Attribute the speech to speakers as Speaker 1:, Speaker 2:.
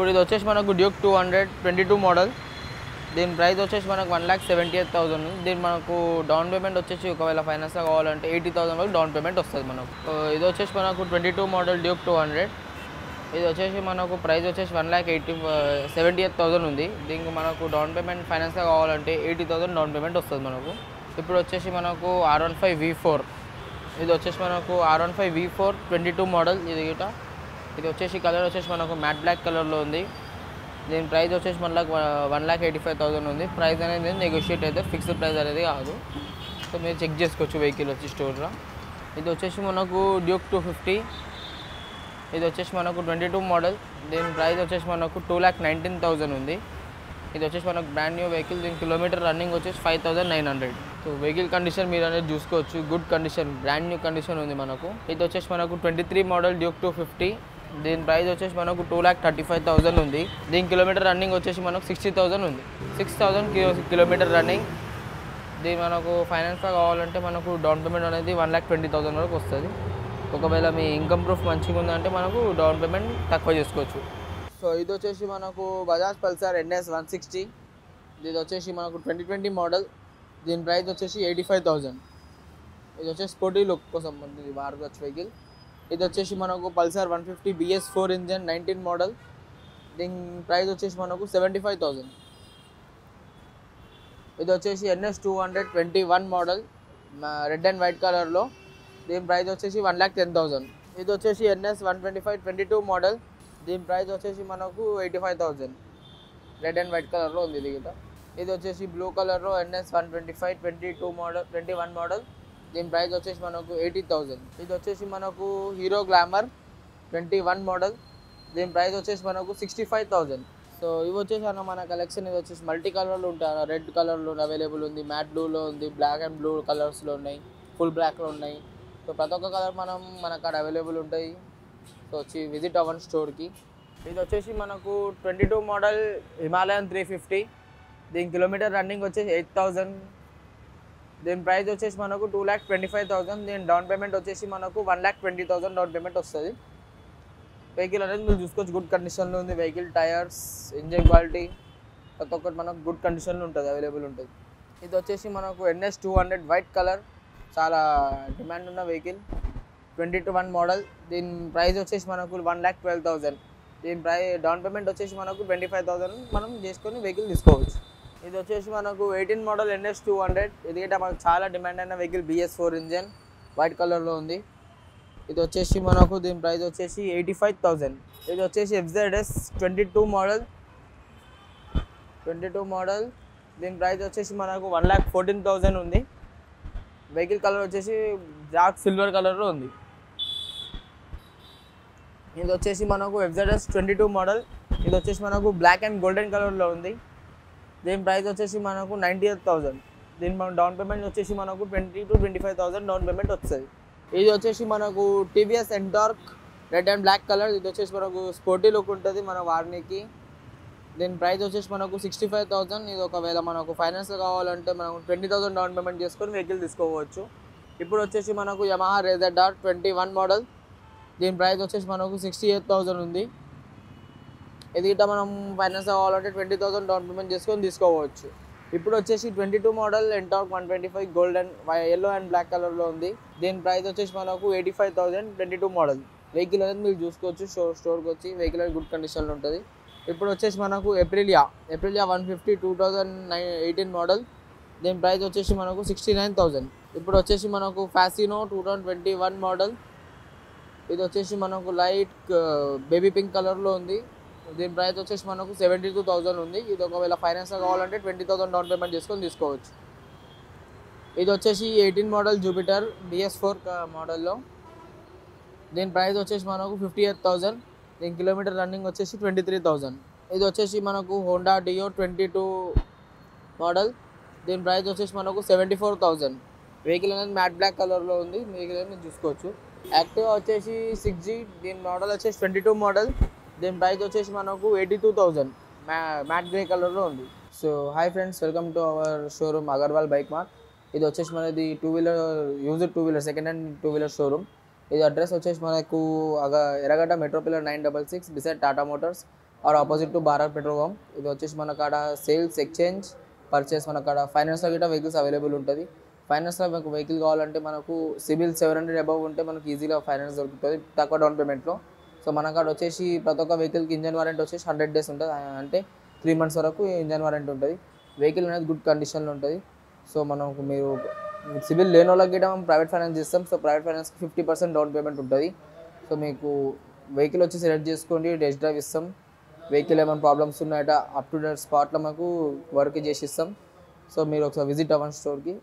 Speaker 1: ఇప్పుడు ఇది వచ్చేసి మనకు డ్యూక్ 222 మోడల్. దీని ప్రైస్ వచ్చేసి మనకు 1,78,000. దీని మనకు డౌన్ పేమెంట్ వచ్చేసి ఒకవేళ ఫైనాన్స్లో కావాలంటే 80,000 వరకు డౌన్ పేమెంట్ వస్తుంది మనకు. ఇది వచ్చేసి మనకు 22 మోడల్ డ్యూక్ 200. ఇది వచ్చేసి మనకు ప్రైస్ వచ్చేసి 1,78,000 ఉంది. దీనికి మనకు డౌన్ పేమెంట్ ఫైనాన్స్లో కావాలంటే 80,000 డౌన్ పేమెంట్ వస్తుంది మనకు. ఇప్పుడు వచ్చేసి మనకు R15 V4. ఇది వచ్చేసి మనకు R15 V4 22 మోడల్. ఇది వచ్చేసి కలర్ వచ్చేసి మనకు మ్యాట్ బ్లాక్ కలర్లో ఉంది. దీని ప్రైస్ వచ్చేసి మళ్ళీ 1,85,000 ఉంది. ప్రైస్ అనేది నెగోషియేట్ అయితే ఫిక్స్డ్ ప్రైస్ అనేది కాదు. సో మీరు చెక్ చేసుకోవచ్చు వెహికల్ వచ్చి స్టోర్లో. ఇది వచ్చేసి మనకు డ్యూక్ 250. ఇది వచ్చేసి మనకు 22 మోడల్. దీని ప్రైస్ వచ్చేసి మనకు 2,19,000 ఉంది. ఇది వచ్చేసి మనకు బ్రాండ్ న్యూ వెహికల్. దీని కిలోమీటర్ రన్నింగ్ వచ్చేసి 5,900. సో వెహికల్ కండిషన్ మీరు అనేది చూసుకోవచ్చు. Good condition, brand new condition ఉంది మనకు. ఇది వచ్చేసి మనకు 23 మోడల్ డ్యూక్ 250. దీని ప్రైస్ వచ్చేసి మనకు 2,35,000 ఉంది. దీని కిలోమీటర్ రన్నింగ్ వచ్చేసి మనకు 60,000 ఉంది. 6,000 కిలోమీటర్ రన్నింగ్. దీని మనకు ఫైనాన్స్గా కావాలంటే మనకు డౌన్ పేమెంట్ అనేది 1,20,000 వరకు వస్తుంది. ఒకవేళ మీ ఇన్కమ్ ప్రూఫ్ మంచిగా ఉందంటే మనకు డౌన్ పేమెంట్ తక్కువ చేసుకోవచ్చు. సో ఇది వచ్చేసి మనకు బజాజ్ పల్సర్ NS 160. ఇది వచ్చేసి మనకు 2020 మోడల్. దీని ప్రైస్ వచ్చేసి 85,000. ఇది వచ్చేసి స్పోర్టీ లుక్ కోసం ఇది వాడవచ్చు వెహికల్. ఇది వచ్చేసి మనకు పల్సర్ 150 BS4 ఇంజన్ 19 మోడల్. దీని ప్రైస్ వచ్చేసి మనకు 75,000. ఇది వచ్చేసి NS 221 model red and white కలర్లో. దీని ప్రైస్ వచ్చేసి 1,10,000. ఇది వచ్చేసి NS 125 22 మోడల్. దీని ప్రైస్ వచ్చేసి మనకు 85,000. రెడ్ అండ్ వైట్ కలర్లో ఉంది ఇది వచ్చేసి బ్లూ కలర్లో NS 125 22 మోడల్ 21 మోడల్. దీని ప్రైస్ వచ్చేసి మనకు 80,000. ఇది వచ్చేసి మనకు హీరో గ్లామర్ 21 మోడల్. దీని ప్రైస్ వచ్చేసి మనకు 65,000. సో ఇవి వచ్చేసి మన కలెక్షన్. ఇది వచ్చేసి మల్టీ కలర్లో ఉంటాయి. రెడ్ కలర్లో అవైలబుల్ ఉంది, మ్యాట్ బ్లూలో ఉంది, బ్లాక్ అండ్ బ్లూ కలర్స్లో ఉన్నాయి, ఫుల్ బ్లాక్లో ఉన్నాయి. సో ప్రతి ఒక్క కలర్ మన కాడ అవైలబుల్ ఉంటాయి. సో వచ్చి విజిట్ అవ్వండి స్టోర్కి. ఇది వచ్చేసి మనకు 22 మోడల్ హిమాలయన్ 350. దీని కిలోమీటర్ రన్నింగ్ వచ్చేసి 8,000. దీని ప్రైస్ వచ్చేసి మనకు 2,25,000. దీని డౌన్ పేమెంట్ వచ్చేసి మనకు 1,20,000 డౌన్ పేమెంట్ వస్తుంది. వెహికల్ అనేది మీరు చూసుకోవచ్చు. గుడ్ కండిషన్లో ఉంది వెహికల్. టైర్స్, ఇంజిన్ క్వాలిటీ ప్రతి ఒక్కటి మనకు గుడ్ కండిషన్లో ఉంటుంది, అవైలబుల్ ఉంటుంది. ఇది వచ్చేసి మనకు NS 200 వైట్ కలర్. చాలా డిమాండ్ ఉన్న వెహికల్. 21 మోడల్. దీని ప్రైస్ వచ్చేసి మనకు 1,12,000. దీని డౌన్ పేమెంట్ వచ్చేసి మనకు 25,000 మనం చేసుకొని వెహికల్ తీసుకోవచ్చు. ఇది వచ్చేసి మనకు 18 మోడల్ NS 200. ఇది మనకు చాలా డిమాండ్ అయిన వెహికల్. BS4 ఇంజన్ వైట్ కలర్లో ఉంది. ఇది వచ్చేసి మనకు దీని ప్రైస్ వచ్చేసి 85,000. ఇది వచ్చేసి FZS 22 మోడల్. దీని ప్రైస్ వచ్చేసి మనకు 1,14,000 ఉంది. వెహికల్ కలర్ వచ్చేసి డార్క్ సిల్వర్ కలర్లో ఉంది. ఇది వచ్చేసి మనకు FZS 22 మోడల్. ఇది వచ్చేసి మనకు బ్లాక్ అండ్ గోల్డెన్ కలర్లో ఉంది. దీని ప్రైస్ వచ్చేసి మనకు 98,000. దీని మన డౌన్ పేమెంట్ వచ్చేసి మనకు 20,000 to 25,000 డౌన్ పేమెంట్ వస్తుంది. ఇది వచ్చేసి మనకు TVS Ntorq red and black colour. ఇది వచ్చేసి మనకు స్పోర్టీ లుక్ ఉంటుంది మన వార్నికి. దీని ప్రైస్ వచ్చేసి మనకు 65,000. ఇది ఒకవేళ మనకు ఫైనాన్స్ కావాలంటే మనకు 20,000 డౌన్ పేమెంట్ చేసుకొని వెహికల్ తీసుకోవచ్చు. ఇప్పుడు వచ్చేసి మనకు Yamaha Razor Dart 21 మోడల్. దీని ప్రైస్ వచ్చేసి మనకు 68,000 ఉంది. ఇది మనం ఫైనాన్స్ కావాలంటే 20,000 డౌన్ పేమెంట్ చేసుకొని తీసుకోవచ్చు. ఇప్పుడు వచ్చేసి 22 model Ntorq 125 golden yellow and black కలర్లో ఉంది. దీని ప్రైస్ వచ్చేసి మనకు 85,000. 22 మోడల్ వెహికల్ అనేది మీరు చూసుకోవచ్చు. స్టోర్కి వచ్చి వెహికల్ అనేది గుడ్ కండిషన్లో ఉంటుంది. ఇప్పుడు వచ్చేసి మనకు Aprilia 150 2018 మోడల్. దీని ప్రైస్ వచ్చేసి మనకు 69,000. ఇప్పుడు వచ్చేసి మనకు Fasino 2021 మోడల్. ఇది వచ్చేసి మనకు లైట్ బేబీ పింక్ కలర్లో ఉంది. దీని ప్రైస్ వచ్చేసి మనకు 72,000 ఉంది. ఇది ఒకవేళ ఫైనాన్స్ కావాలంటే 20,000 డౌన్ పేమెంట్ చేసుకొని తీసుకోవచ్చు. ఇది వచ్చేసి 18 మోడల్ జూపిటర్ BS4 మోడల్లో. దీని ప్రైస్ వచ్చేసి మనకు 58,000. దీని కిలోమీటర్ రన్నింగ్ వచ్చేసి 23,000. ఇది వచ్చేసి మనకు హోండా డియో 22 మోడల్. దీని ప్రైస్ వచ్చేసి మనకు 74,000. వెహికల్ అనేది మ్యాట్ బ్లాక్ కలర్లో ఉంది. వెహికల్ అనేది చూసుకోవచ్చు. యాక్టివా వచ్చేసి 6G. దీని మోడల్ వచ్చేసి 22 మోడల్. దీని ప్రైస్ వచ్చేసి మనకు 82,000. మ్యాట్ గ్రే కలర్లో ఉంది. So hi friends, welcome to our showroom Agarwal bike mart. ఇది వచ్చేసి మనది used 2 wheeler second hand 2 wheeler showroom. ఇది అడ్రస్ వచ్చేసి మనకు Erragadda metro pillar 966 beside Tata motors. Or opposite to Bharat petrol pump. ఇది వచ్చేసి మన కాడ సేల్స్, ఎక్స్చేంజ్, పర్చేస్, మన కాడ ఫైనాన్స్లో గిట్ట వెహికల్స్ అవైలబుల్ ఉంటుంది. ఫైనాన్స్లో మీకు వెహికల్ కావాలంటే మనకు సిబిల్ 700 అబవ్ ఉంటే మనకు ఈజీగా ఫైనాన్స్ దొరుకుతుంది తక్కువ డౌన్ పేమెంట్లో. సో మన కాడ వచ్చేసి ప్రతి ఒక్క వెహికల్కి ఇంజన్ వారంటీ వచ్చేసి 100 days ఉంటుంది, అంటే 3 months వరకు ఇంజన్ వారంటీ ఉంటుంది. వెహికల్ అనేది గుడ్ కండిషన్లో ఉంటుంది. సో మనకు మీరు సిబిల్ లేని వాళ్ళకి గిట్ట మనం ప్రైవేట్ ఫైనాన్స్ ఇస్తాం. సో ప్రైవేట్ ఫైనాన్స్కి 50% డౌన్ పేమెంట్ ఉంటుంది. సో మీకు వెహికల్ వచ్చి సెలెక్ట్ చేసుకోండి, టెస్ట్ డ్రైవ్ ఇస్తాం. వెహికల్ ఏమైనా ప్రాబ్లమ్స్ ఉన్నాయట అప్ టు డేట్ స్పాట్లో మాకు వర్క్ చేసి ఇస్తాం. సో మీరు ఒకసారి విజిట్ అవ్వండి స్టోర్కి.